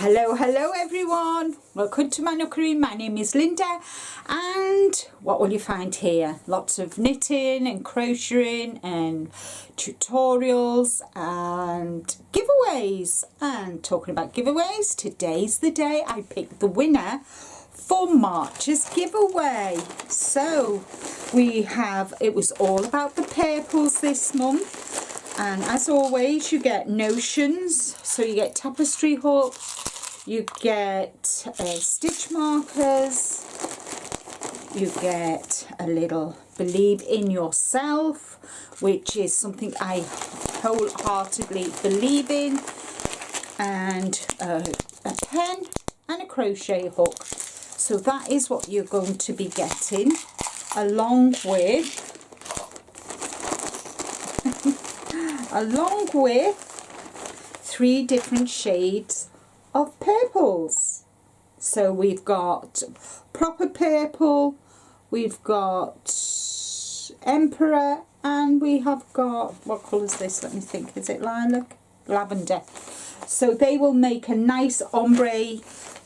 Hello everyone, welcome to my nookery. My name is Linda, and what will you find here? Lots of knitting and crocheting and tutorials and giveaways. And talking about giveaways, today's the day I picked the winner for March's giveaway. So it was all about the purples this month. And as always, you get notions, so you get tapestry hook, you get stitch markers, you get a little believe in yourself, which is something I wholeheartedly believe in, and a pen and a crochet hook. So that is what you're going to be getting, along with 3 different shades of purples. So we've got proper purple, we've got emperor, and we have got, what colour is this? Let me think, is it lilac? Lavender. So they will make a nice ombre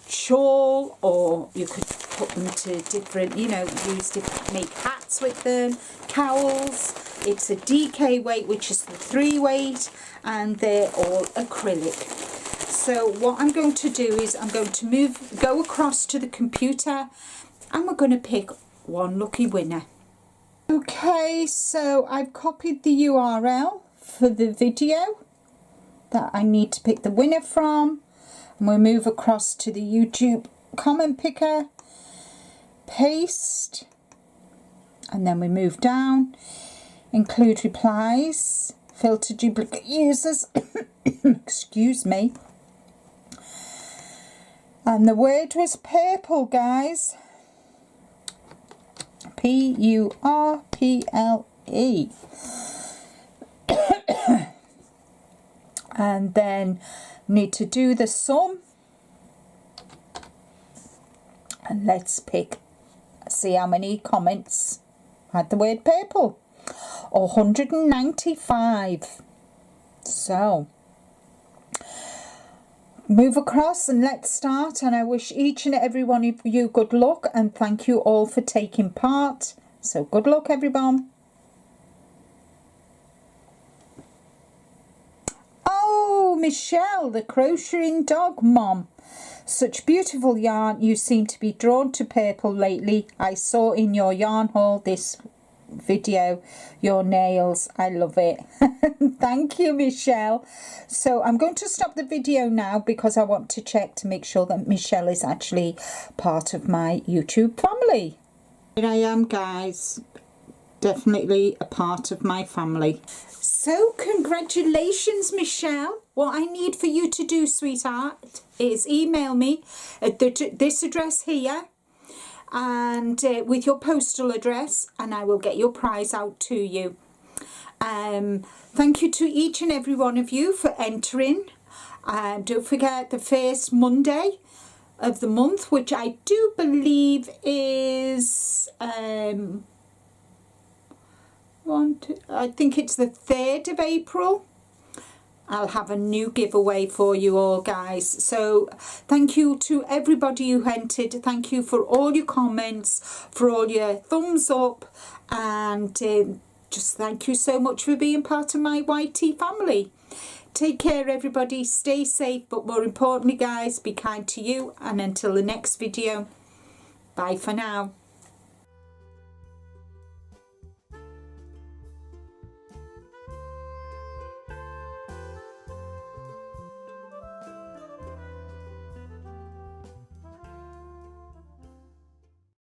shawl, or you could put them to different, make hats with them, cowls. It's a DK weight, which is the 3 weight, and they're all acrylic. So what I'm going to do is I'm going to go across to the computer, and we're going to pick one lucky winner. Okay, so I've copied the URL for the video that I need to pick the winner from, and we'll move across to the YouTube comment picker, paste, and then we move down. Include replies, filter duplicate users, excuse me. And the word was purple, guys. P-U-R-P-L-E. And then need to do the sum. And let's see how many comments had the word purple. 195. So move across and let's start, and I wish each and every one of you good luck, and thank you all for taking part. So good luck everyone. Oh, Michelle, the crocheting dog mom. Such beautiful yarn. You seem to be drawn to purple lately. I saw in your yarn haul this video your nails. I love it. Thank you, Michelle. So I'm going to stop the video now because I want to check to make sure that Michelle is actually part of my YouTube family. Here I am, guys, definitely a part of my family. So congratulations, Michelle. What I need for you to do, sweetheart, is email me at this address here, and with your postal address, and I will get your prize out to you. Thank you to each and every one of you for entering. Don't forget the first Monday of the month, which I do believe is I think it's the 3rd of April. I'll have a new giveaway for you all, guys. So thank you to everybody who entered. Thank you for all your comments, for all your thumbs up, and just thank you so much for being part of my YT family. Take care everybody, stay safe, but more importantly, guys, be kind to you, and until the next video, bye for now.